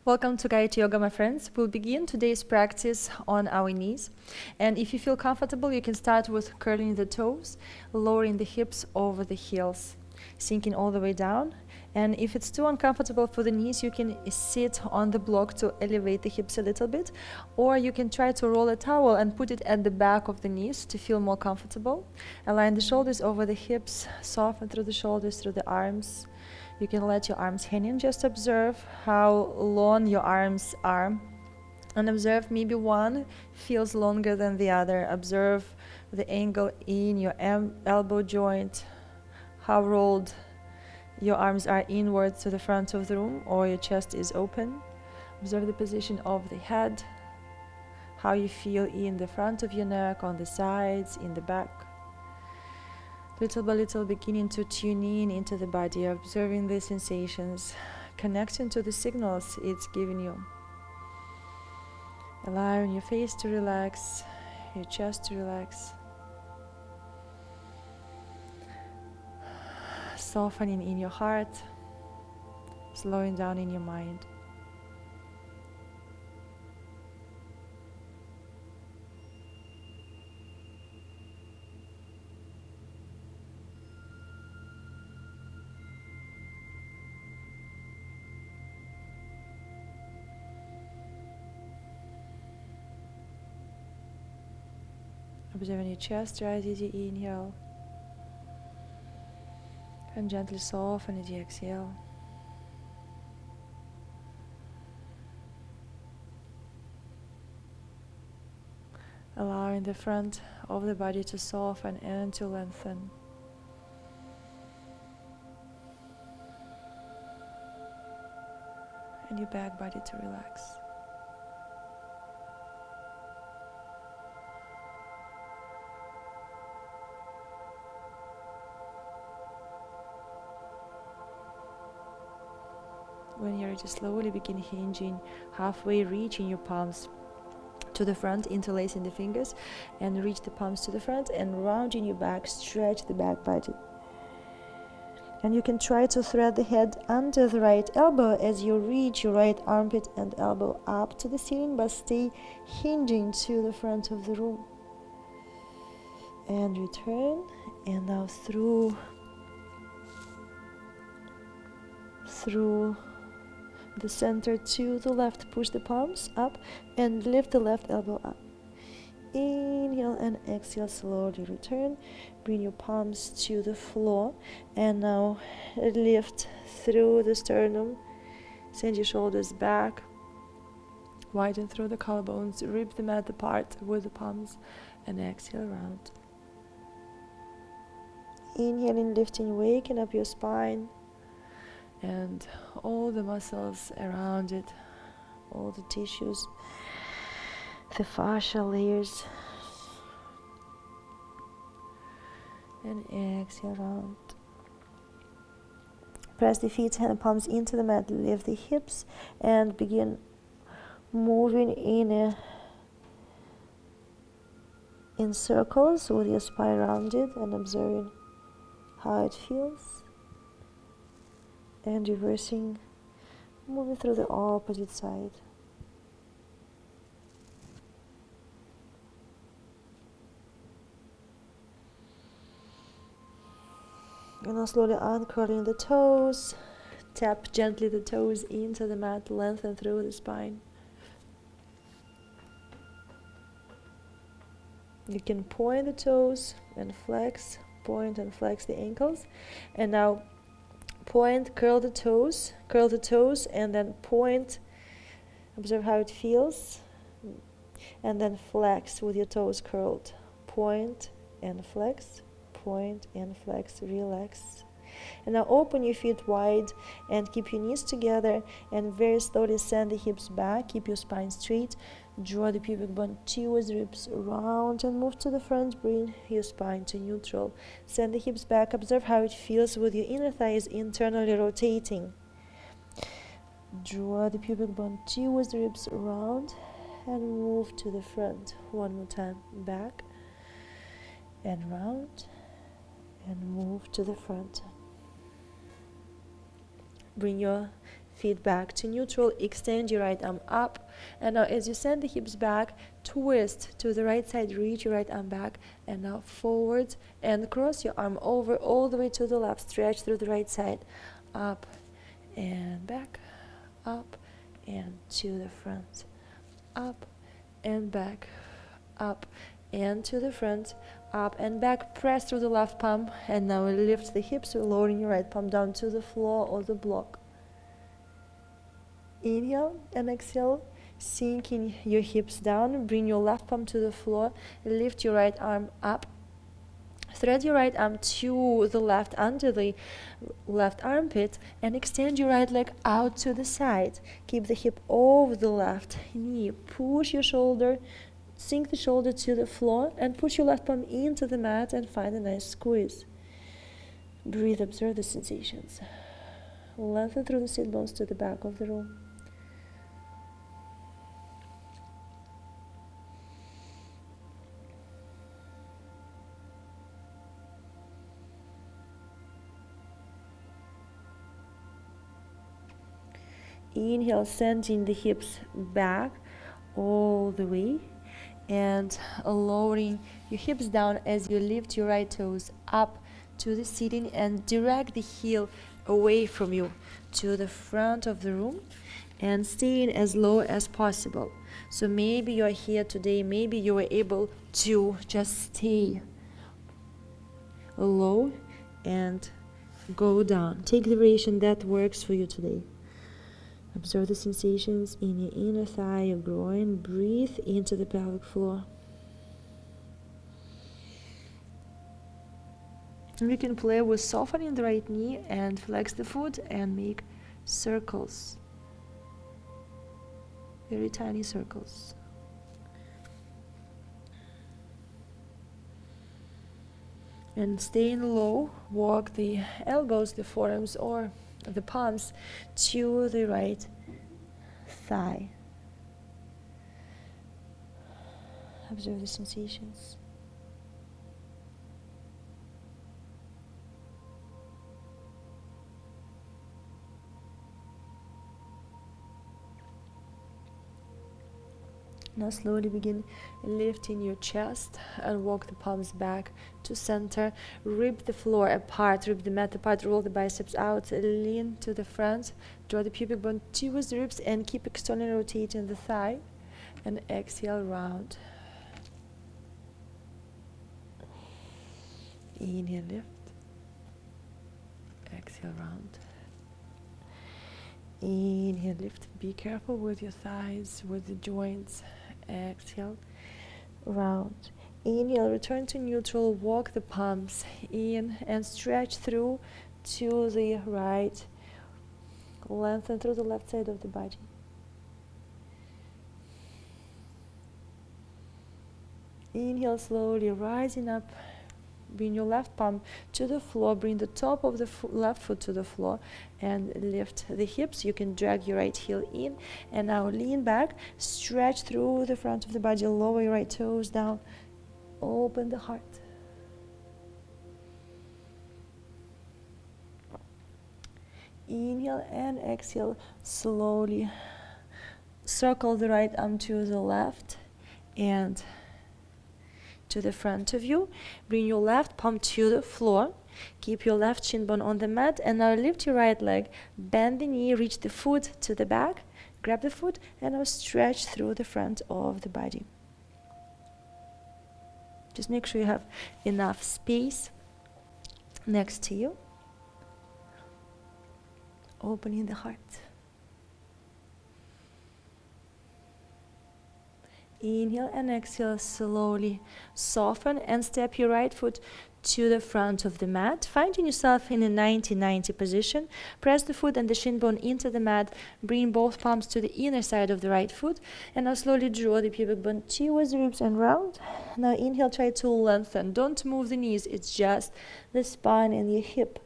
Welcome to Gayatri Yoga, my friends. We'll begin today's practice on our knees. And if you feel comfortable, you can start with curling the toes, lowering the hips over the heels, sinking all the way down. And if it's too uncomfortable for the knees, you can sit on the block to elevate the hips a little bit, or you can try to roll a towel and put it at the back of the knees to feel more comfortable. Align the shoulders over the hips, soften through the shoulders, through the arms. You can let your arms hang in, just observe how long your arms are. And observe maybe one feels longer than the other. Observe the angle in your elbow joint, how rolled your arms are inwards to the front of the room or your chest is open. Observe the position of the head, how you feel in the front of your neck, on the sides, in the back. Little by little, beginning to tune in into the body, observing the sensations, connecting to the signals it's giving you. Allowing your face to relax, your chest to relax. Softening in your heart, slowing down in your mind. Observing your chest rise as you inhale, and gently soften as you exhale. Allowing the front of the body to soften and to lengthen. And your back body to relax. When you're ready, slowly begin hinging, halfway reaching your palms to the front, interlacing the fingers, and reach the palms to the front and rounding your back, stretch the back body. And you can try to thread the head under the right elbow as you reach your right armpit and elbow up to the ceiling, but stay hinging to the front of the room. And return, and now through the center to the left, push the palms up and lift the left elbow up. Inhale and exhale, slowly return. Bring your palms to the floor and now lift through the sternum. Send your shoulders back. Widen through the collarbones. Rip the mat apart with the palms and exhale round. Inhaling, lifting, waking up your spine and all the muscles around it, all the tissues, the fascial layers. And exhale round. Press the feet and palms into the mat, lift the hips and begin moving in circles with your spine rounded and observing how it feels. And reversing, moving through the opposite side. And now slowly uncurling the toes. Tap gently the toes into the mat, lengthen through the spine. You can point the toes and flex, point and flex the ankles. And now point, curl the toes, and then point. Observe how it feels. And then flex with your toes curled. Point and flex, relax. And now open your feet wide and keep your knees together and very slowly send the hips back. Keep your spine straight. Draw the pubic bone towards the ribs around and move to the front. Bring your spine to neutral. Send the hips back. Observe how it feels with your inner thighs internally rotating. Draw the pubic bone towards the ribs around and move to the front. One more time. Back and round and move to the front. Bring your feet back to neutral, extend your right arm up, and now as you send the hips back, twist to the right side, reach your right arm back, and now forward and cross your arm over all the way to the left, stretch through the right side, up and back, up and to the front, up and back, up and to the front, up and back. Press through the left palm, and now lift the hips, lowering your right palm down to the floor or the block. Inhale and exhale, sinking your hips down, bring your left palm to the floor, lift your right arm up, thread your right arm to the left under the left armpit, and extend your right leg out to the side. Keep the hip over the left knee, push your shoulder, sink the shoulder to the floor, and push your left palm into the mat and find a nice squeeze. Breathe, observe the sensations. Lengthen through the sit bones to the back of the room. Inhale, sending the hips back all the way, and lowering your hips down as you lift your right toes up to the sitting and direct the heel away from you to the front of the room and staying as low as possible. So maybe you're here today, maybe you were able to just stay low and go down. Take the variation that works for you today. Observe the sensations in your inner thigh, your groin. Breathe into the pelvic floor. And we can play with softening the right knee and flex the foot and make circles. Very tiny circles. And staying low, walk the elbows, the forearms, or the palms to the right thigh. Observe the sensations. Now slowly begin lifting your chest and walk the palms back to center. Rip the floor apart, rip the mat apart, roll the biceps out, lean to the front, draw the pubic bone towards the ribs and keep externally rotating the thigh, and exhale, round. Inhale, lift. Exhale, round. Inhale, lift. Be careful with your thighs, with the joints. Exhale, round. Inhale, return to neutral, walk the palms in and stretch through to the right. Lengthen through the left side of the body. Inhale, slowly rising up. Bring your left palm to the floor, bring the top of the left foot to the floor and lift the hips. You can drag your right heel in and now lean back, stretch through the front of the body, lower your right toes down, open the heart. Inhale and exhale, slowly circle the right arm to the left and to the front of you. Bring your left palm to the floor. Keep your left shin bone on the mat and now lift your right leg. Bend the knee, reach the foot to the back. Grab the foot and now stretch through the front of the body. Just make sure you have enough space next to you. Opening the heart. Inhale and exhale, slowly soften and step your right foot to the front of the mat. Finding yourself in a 90-90 position. Press the foot and the shin bone into the mat. Bring both palms to the inner side of the right foot. And now slowly draw the pubic bone towards the ribs and round. Now inhale, try to lengthen. Don't move the knees, it's just the spine and your hip.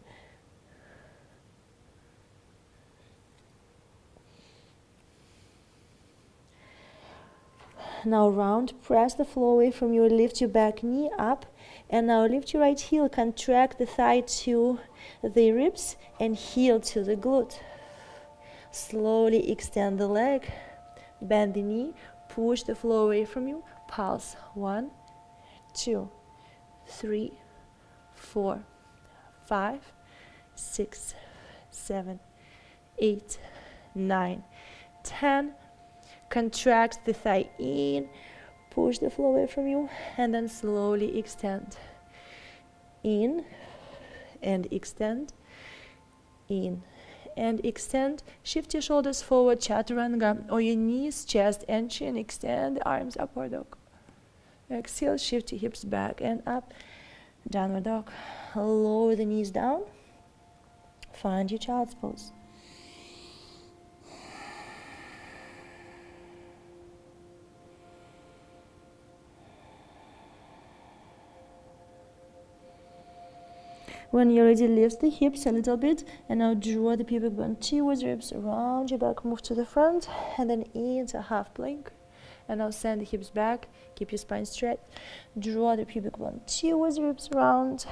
Now round, press the floor away from you, lift your back knee up, and now lift your right heel, contract the thigh to the ribs and heel to the glute. Slowly extend the leg, bend the knee, push the floor away from you, pulse. 1, 2, 3, 4, 5, 6, 7, 8, 9, 10. Contract the thigh in, push the floor away from you, and then slowly extend. In and extend, in and extend. Shift your shoulders forward, chaturanga, or your knees, chest and chin. Extend the arms, upward dog. Exhale, shift your hips back and up, downward dog. Lower the knees down, find your child's pose. When you're ready, lift the hips a little bit, and now draw the pubic bone towards ribs, around your back, move to the front, and then into half plank. And now send the hips back, keep your spine straight, draw the pubic bone towards ribs, round,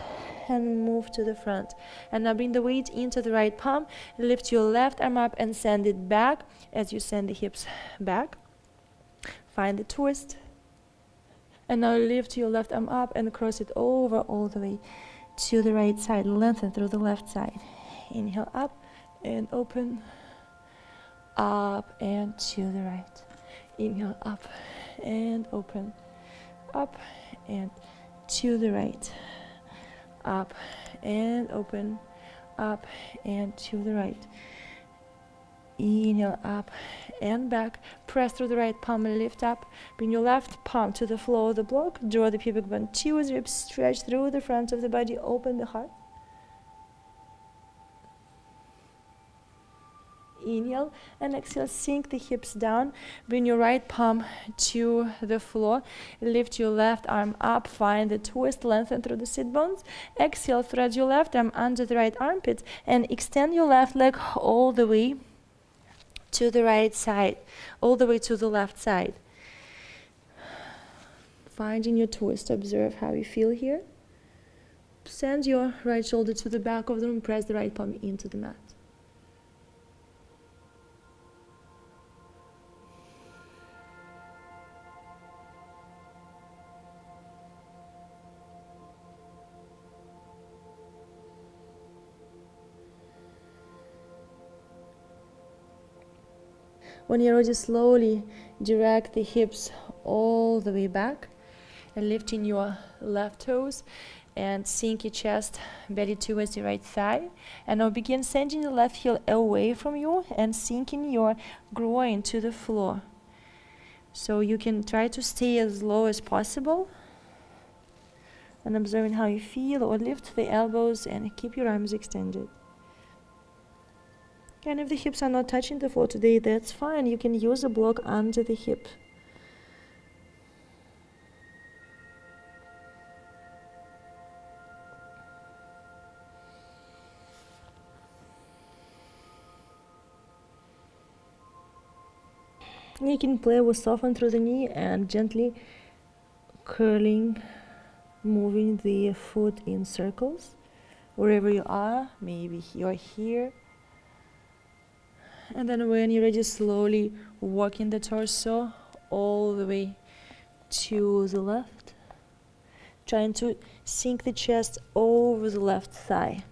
and move to the front. And now bring the weight into the right palm, lift your left arm up and send it back as you send the hips back. Find the twist. And now lift your left arm up and cross it over all the way to the right side, lengthen through the left side. Inhale up and open, up and to the right. Inhale up and open, up and to the right, up and open, up and to the right. Inhale up and back, press through the right palm and lift up. Bring your left palm to the floor of the block, draw the pubic bone towards ribs, stretch through the front of the body, open the heart. Inhale and exhale, sink the hips down, bring your right palm to the floor, lift your left arm up, find the twist, lengthen through the sit bones. Exhale, thread your left arm under the right armpit and extend your left leg all the way to the right side, all the way to the left side. Finding your twist, observe how you feel here. Send your right shoulder to the back of the room, press the right palm into the mat. When you're ready, slowly direct the hips all the way back and lifting your left toes and sink your chest, belly towards your right thigh. And now begin sending the left heel away from you and sinking your groin to the floor. So you can try to stay as low as possible and observing how you feel, or lift the elbows and keep your arms extended. And if the hips are not touching the floor today, that's fine. You can use a block under the hip. You can play with soften through the knee and gently curling, moving the foot in circles. Wherever you are, maybe you're here. And then when you're ready, slowly walking the torso all the way to the left. Trying to sink the chest over the left thigh.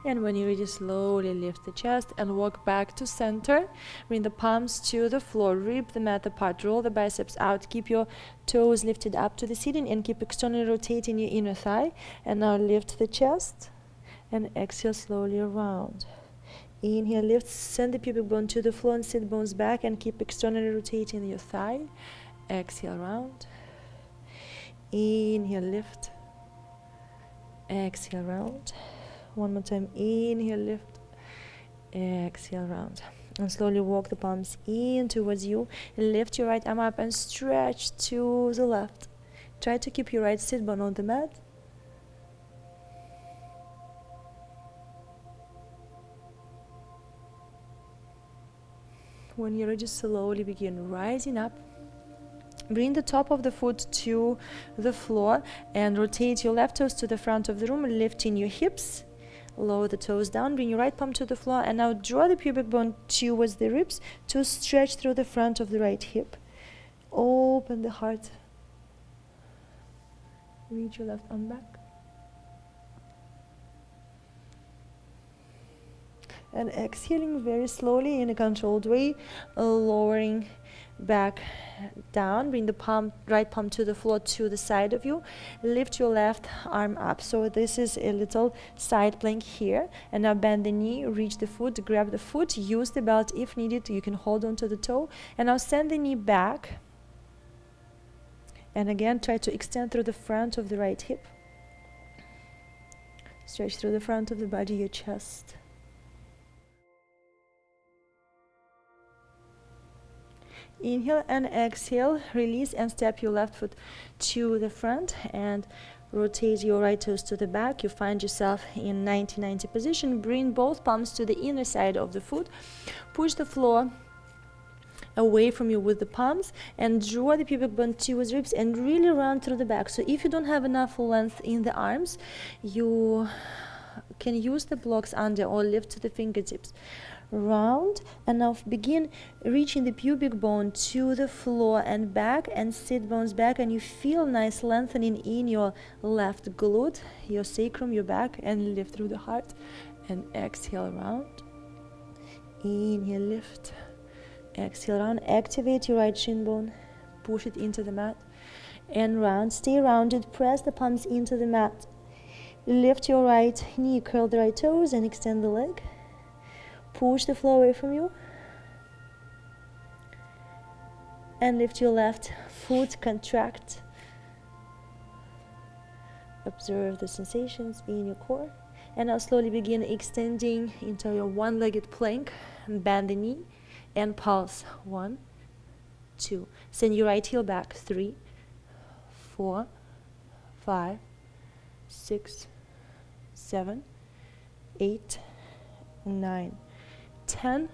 And when you're ready, slowly lift the chest and walk back to center. Bring the palms to the floor, rip the mat apart, roll the biceps out, keep your toes lifted up to the ceiling and keep externally rotating your inner thigh. And now lift the chest and exhale slowly around. Inhale, lift, send the pubic bone to the floor and sit bones back and keep externally rotating your thigh. Exhale, round. Inhale, lift. Exhale, round. One more time, inhale, lift, exhale, round. And slowly walk the palms in towards you. Lift your right arm up and stretch to the left. Try to keep your right sit bone on the mat. When you're ready, slowly begin rising up. Bring the top of the foot to the floor and rotate your left toes to the front of the room, lifting your hips. Lower the toes down, bring your right palm to the floor, and now draw the pubic bone towards the ribs to stretch through the front of the right hip. Open the heart. Reach your left arm back. And exhaling very slowly in a controlled way, lowering back down. Bring the right palm to the floor to the side of you. Lift your left arm up. So this is a little side plank here. And now bend the knee, reach the foot, grab the foot, use the belt if needed. You can hold on to the toe. And now send the knee back. And again, try to extend through the front of the right hip. Stretch through the front of the body, your chest. Inhale and exhale, release and step your left foot to the front and rotate your right toes to the back. You find yourself in 90-90 position. Bring both palms to the inner side of the foot. Push the floor away from you with the palms and draw the pubic bone towards ribs and really run through the back. So if you don't have enough length in the arms, you can use the blocks under or lift the fingertips. Round, and now begin reaching the pubic bone to the floor and back, and sit bones back, and you feel nice lengthening in your left glute, your sacrum, your back, and lift through the heart. And exhale, round. Inhale, lift. Exhale, round. Activate your right shin bone. Push it into the mat. And round. Stay rounded. Press the palms into the mat. Lift your right knee, curl the right toes, and extend the leg. Push the floor away from you. And lift your left foot, contract. Observe the sensations in your core. And now slowly begin extending into your one-legged plank. Bend the knee and pulse. 1, 2. Send your right heel back. 3, 4, 5, 6, 7, 8, 9, 10.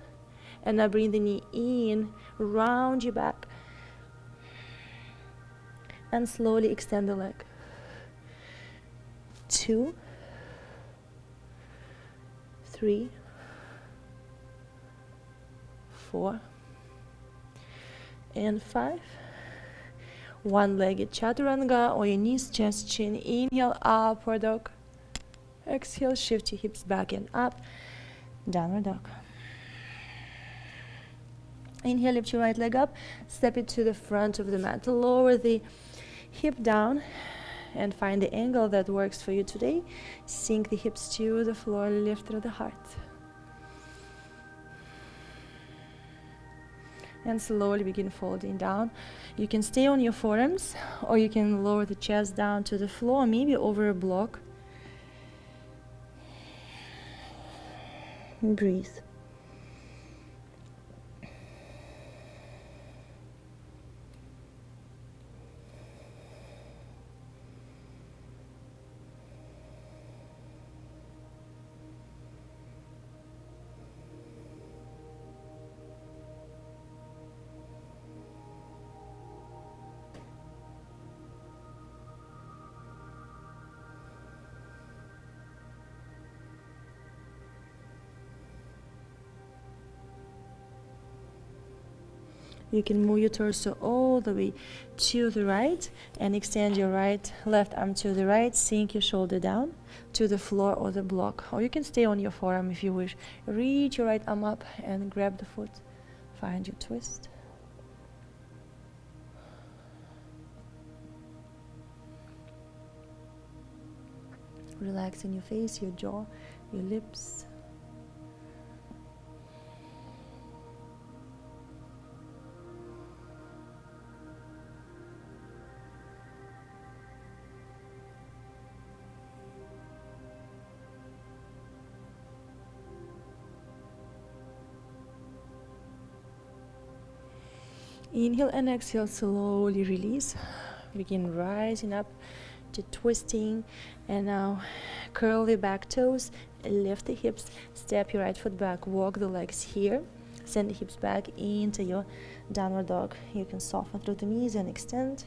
And now bring the knee in, round your back, and slowly extend the leg. 2, 3, 4, and 5. One-legged chaturanga or your knees, chest, chin. Inhale, upward dog. Exhale, shift your hips back and up. Downward dog. Inhale, lift your right leg up, step it to the front of the mat. Lower the hip down and find the angle that works for you today. Sink the hips to the floor, lift through the heart. And slowly begin folding down. You can stay on your forearms, or you can lower the chest down to the floor, maybe over a block. Breathe. You can move your torso all the way to the right and extend your left arm to the right. Sink your shoulder down to the floor or the block. Or you can stay on your forearm if you wish. Reach your right arm up and grab the foot. Find your twist. Relax in your face, your jaw, your lips. Inhale and exhale, slowly release. Begin rising up to twisting. And now curl the back toes, lift the hips, step your right foot back, walk the legs here. Send the hips back into your downward dog. You can soften through the knees and extend.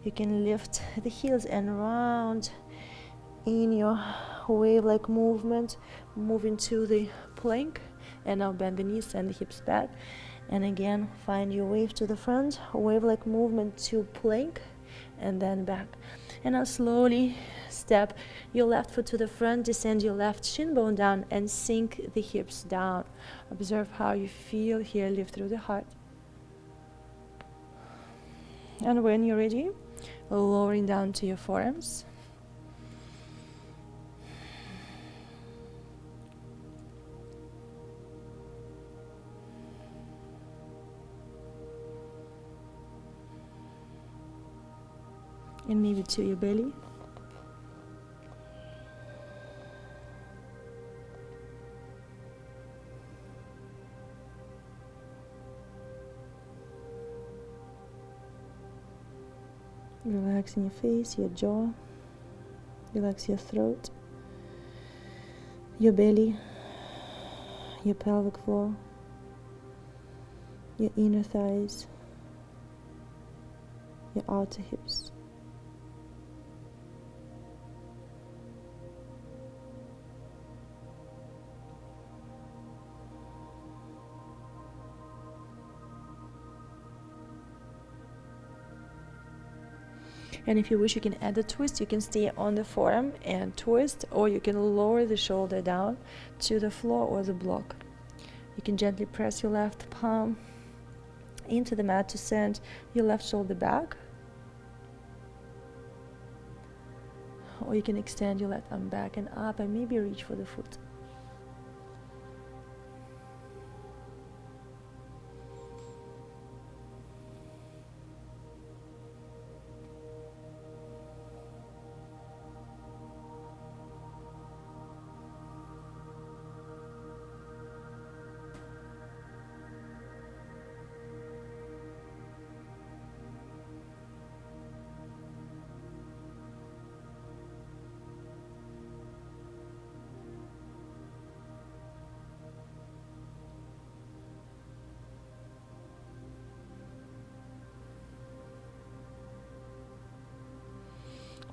You can lift the heels and round in your wave-like movement, move into the plank, and now bend the knees, send the hips back, and again find your wave to the front, wave-like movement to plank, and then back. And now slowly step your left foot to the front, descend your left shin bone down, and sink the hips down. Observe how you feel here, lift through the heart. And when you're ready, lowering down to your forearms. And maybe to your belly. Relaxing your face, your jaw. Relax your throat, your belly, your pelvic floor, your inner thighs, your outer hips. And if you wish, you can add a twist. You can stay on the forearm and twist, or you can lower the shoulder down to the floor or the block. You can gently press your left palm into the mat to send your left shoulder back. Or you can extend your left arm back and up and maybe reach for the foot.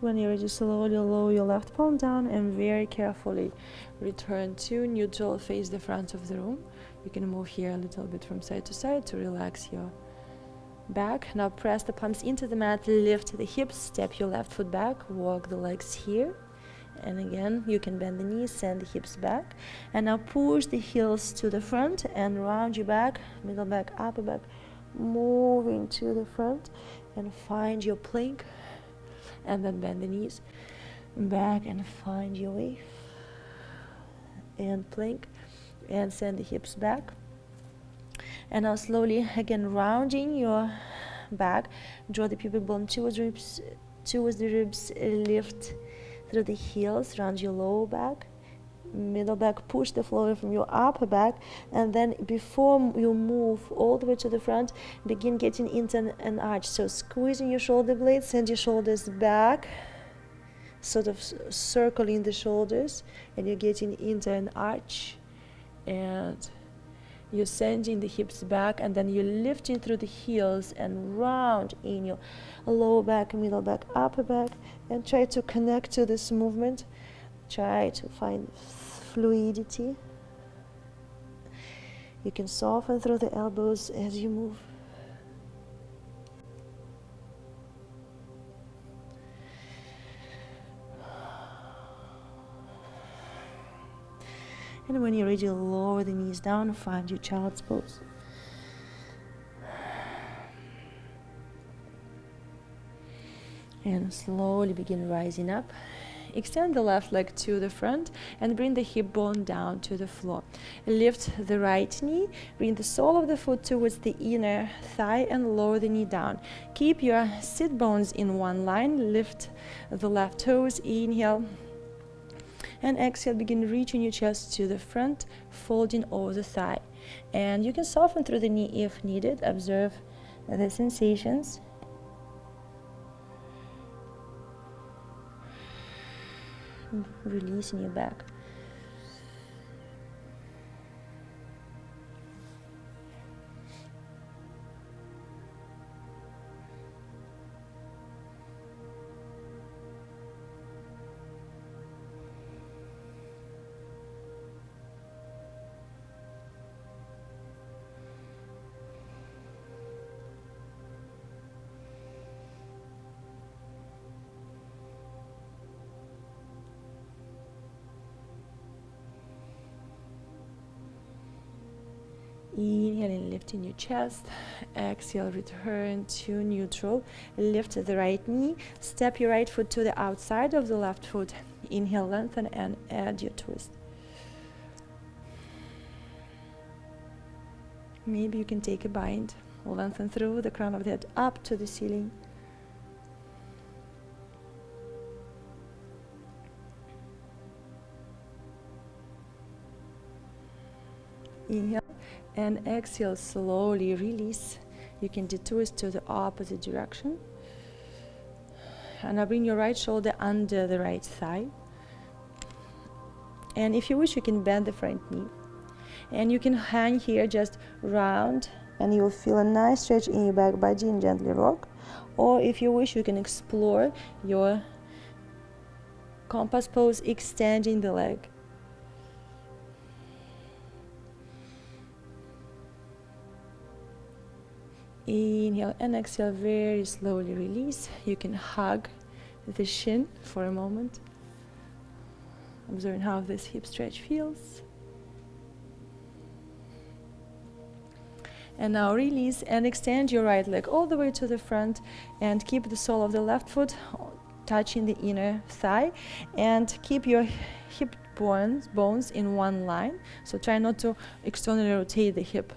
When you're ready, slowly lower your left palm down and very carefully return to neutral, face the front of the room. You can move here a little bit from side to side to relax your back. Now press the palms into the mat, lift the hips, step your left foot back, walk the legs here. And again, you can bend the knees, send the hips back. And now push the heels to the front and round your back, middle back, upper back, moving to the front and find your plank. And then bend the knees back and find your wave. And plank and send the hips back. And now slowly again rounding your back, draw the pubic bone towards the ribs, lift through the heels, round your lower back, middle back, push the floor away from your upper back, and then before you move all the way to the front, begin getting into an arch. So squeezing your shoulder blades, send your shoulders back, sort of circling the shoulders, and you're getting into an arch, and you're sending the hips back, and then you're lifting through the heels and round in your lower back, middle back, upper back, and try to connect to this movement. Try to find fluidity. You can soften through the elbows as you move. And when you're ready, lower the knees down, find your child's pose. And slowly begin rising up. Extend the left leg to the front and bring the hip bone down to the floor. Lift the right knee, bring the sole of the foot towards the inner thigh and lower the knee down. Keep your sit bones in one line, lift the left toes, inhale. And exhale, begin reaching your chest to the front, folding over the thigh. And you can soften through the knee if needed. Observe the sensations. Releasing your back. Inhaling, lifting your chest. Exhale, return to neutral. Lift the right knee. Step your right foot to the outside of the left foot. Inhale, lengthen, and add your twist. Maybe you can take a bind. Lengthen through the crown of the head up to the ceiling. Inhale and exhale, slowly release. You can detwist to the opposite direction. And now bring your right shoulder under the right thigh. And if you wish, you can bend the front knee. And you can hang here just round, and you'll feel a nice stretch in your back body and gently rock. Or if you wish, you can explore your compass pose, extending the leg. Inhale and exhale, very slowly release. You can hug the shin for a moment. Observe how this hip stretch feels. And now release and extend your right leg all the way to the front and keep the sole of the left foot touching the inner thigh, and keep your hip bones in one line. So try not to externally rotate the hip.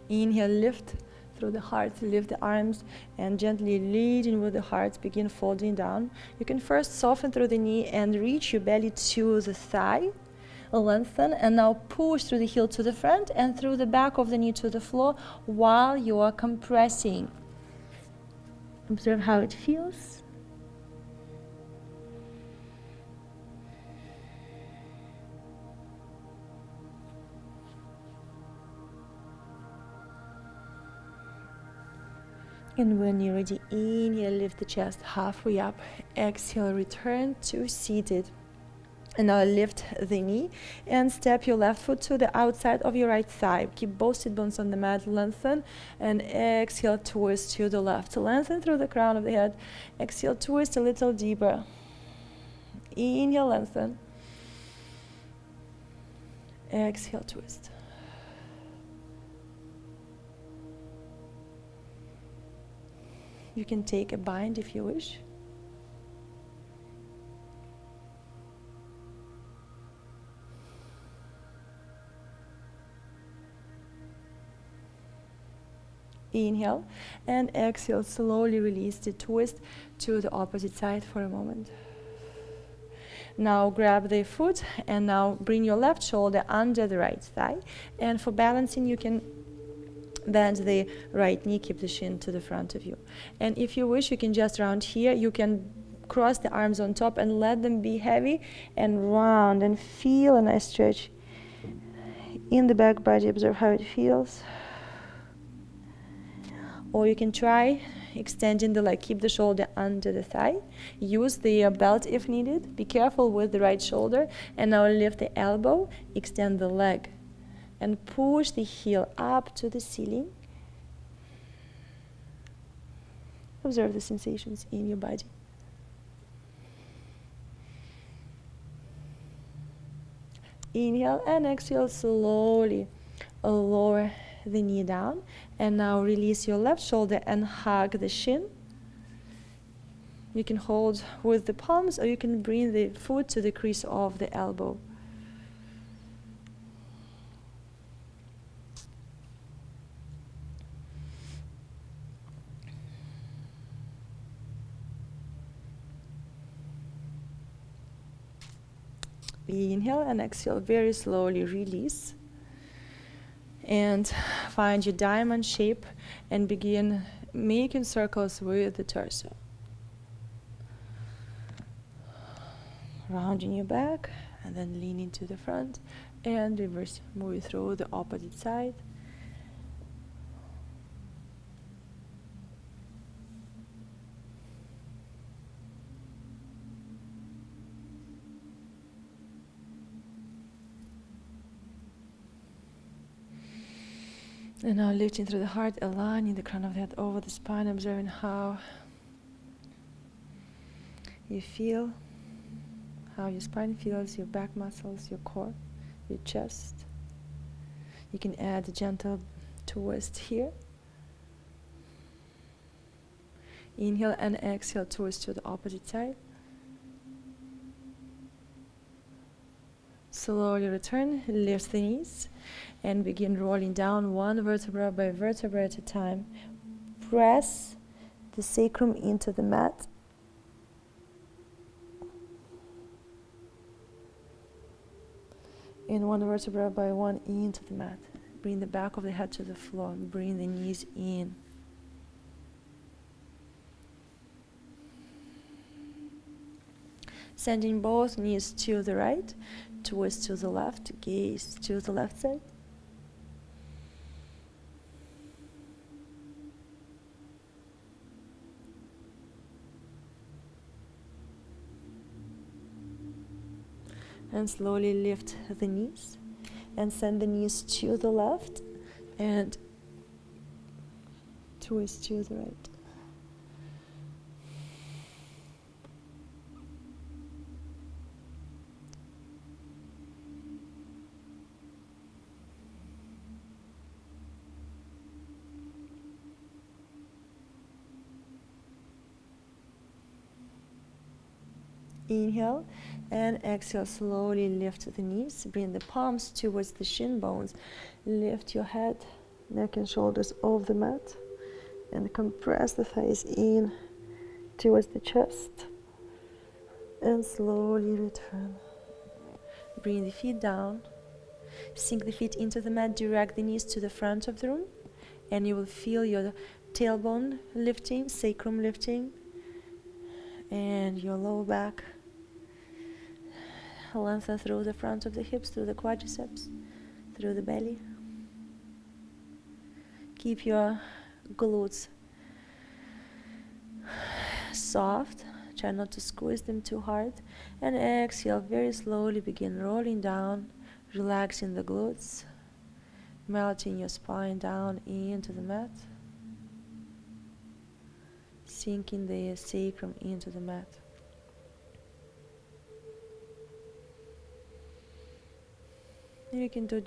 Inhale, lift through the heart, lift the arms, and gently leading with the heart, begin folding down. You can first soften through the knee and reach your belly to the thigh. Lengthen, and now push through the heel to the front and through the back of the knee to the floor while you are compressing. Observe how it feels. And when you're ready, inhale, lift the chest halfway up. Exhale, return to seated. And now lift the knee and step your left foot to the outside of your right thigh. Keep both sit bones on the mat, lengthen, and exhale, twist to the left. Lengthen through the crown of the head. Exhale, twist a little deeper. Inhale, lengthen. Exhale, twist. You can take a bind if you wish. Inhale and exhale, slowly release the twist to the opposite side for a moment. Now grab the foot and now bring your left shoulder under the right thigh. And for balancing, you can bend the right knee, keep the shin to the front of you. And if you wish, you can just round here. You can cross the arms on top and let them be heavy and round, and feel a nice stretch in the back body. Observe how it feels. Or you can try extending the leg. Keep the shoulder under the thigh. Use the belt if needed. Be careful with the right shoulder. And now lift the elbow, extend the leg, and push the heel up to the ceiling. Observe the sensations in your body. Inhale and exhale, slowly lower the knee down, and now release your left shoulder and hug the shin. You can hold with the palms, or you can bring the foot to the crease of the elbow. Inhale and exhale, very slowly release. And find your diamond shape and begin making circles with the torso. Rounding your back and then leaning to the front and reverse, moving through the opposite side. And now lifting through the heart, aligning the crown of the head over the spine, observing how you feel, how your spine feels, your back muscles, your core, your chest. You can add a gentle twist here. Inhale and exhale, twist to the opposite side. Slowly return, lift the knees, and begin rolling down one vertebra by vertebra at a time. Press the sacrum into the mat. And one vertebra by one into the mat. Bring the back of the head to the floor. Bring the knees in. Sending both knees to the right, twist to the left, gaze to the left side. And slowly lift the knees and send the knees to the left and twist to the right. Inhale and exhale, slowly lift the knees, bring the palms towards the shin bones, lift your head, neck and shoulders off the mat, and compress the thighs in towards the chest, and slowly return. Bring the feet down, sink the feet into the mat, direct the knees to the front of the room, and you will feel your tailbone lifting, sacrum lifting, and your lower back lengthen through the front of the hips, through the quadriceps, through the belly. Keep your glutes soft. Try not to squeeze them too hard. And exhale, very slowly begin rolling down, relaxing the glutes, melting your spine down into the mat, sinking the sacrum into the mat. You can do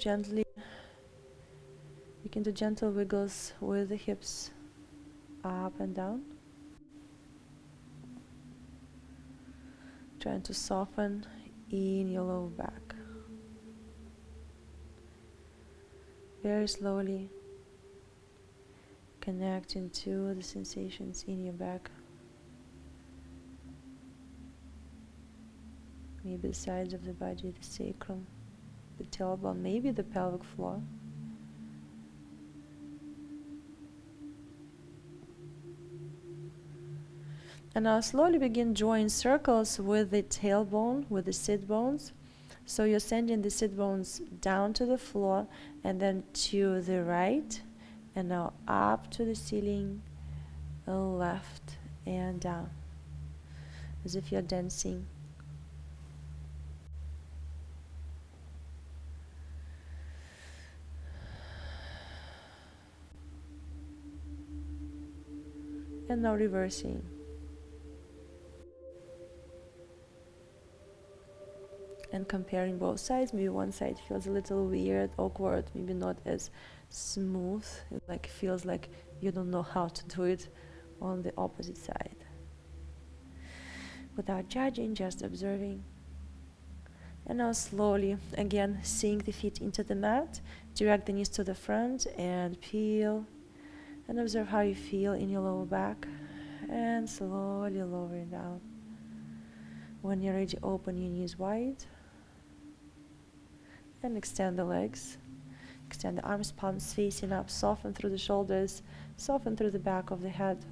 gentle wiggles with the hips up and down, trying to soften in your lower back. Very slowly connecting to the sensations in your back. Maybe the sides of the body, the sacrum, the tailbone, maybe the pelvic floor. And now slowly begin drawing circles with the tailbone, with the sit bones. So you're sending the sit bones down to the floor and then to the right, and now up to the ceiling, left and down, as if you're dancing. And now reversing. And comparing both sides. Maybe one side feels a little weird, awkward, maybe not as smooth. It feels like you don't know how to do it on the opposite side. Without judging, just observing. And now slowly, again, sink the feet into the mat, direct the knees to the front and peel. And observe how you feel in your lower back. And slowly lowering down. When you're ready, open your knees wide. And extend the legs. Extend the arms, palms facing up. Soften through the shoulders. Soften through the back of the head.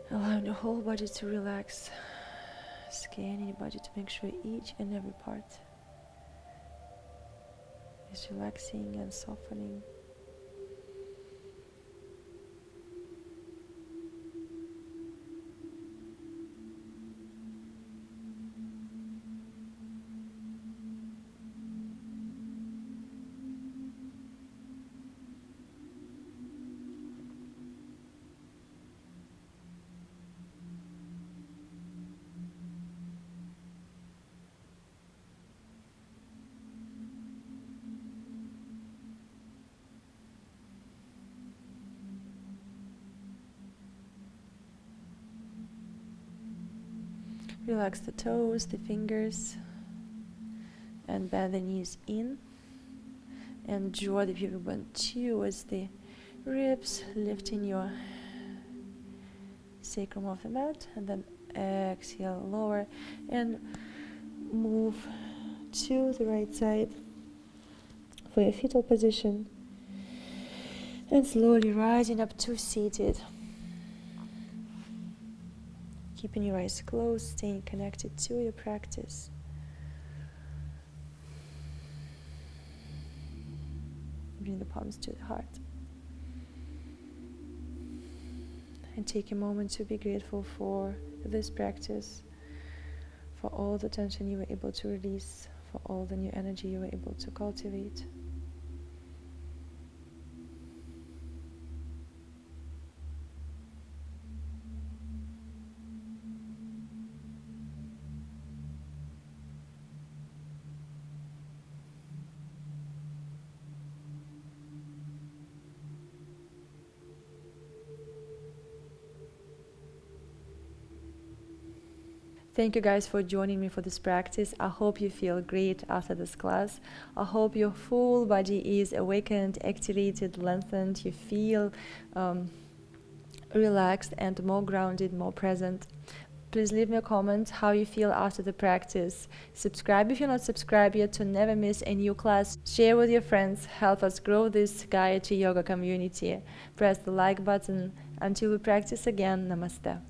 Allowing the whole body to relax. Scanning your body to make sure each and every part is relaxing and softening. Relax the toes, the fingers, and bend the knees in. And draw the pubic bone towards the ribs, lifting your sacrum off the mat, and then exhale, lower, and move to the right side for your fetal position, and slowly rising up to seated. Keeping your eyes closed, staying connected to your practice. Bring the palms to the heart. And take a moment to be grateful for this practice, for all the tension you were able to release, for all the new energy you were able to cultivate. Thank you guys for joining me for this practice. I hope you feel great after this class. I hope your full body is awakened, activated, lengthened. You feel relaxed and more grounded, more present. Please leave me a comment how you feel after the practice. Subscribe if you're not subscribed yet to never miss a new class. Share with your friends. Help us grow this Gayatri yoga community. Press the like button. Until we practice again, namaste.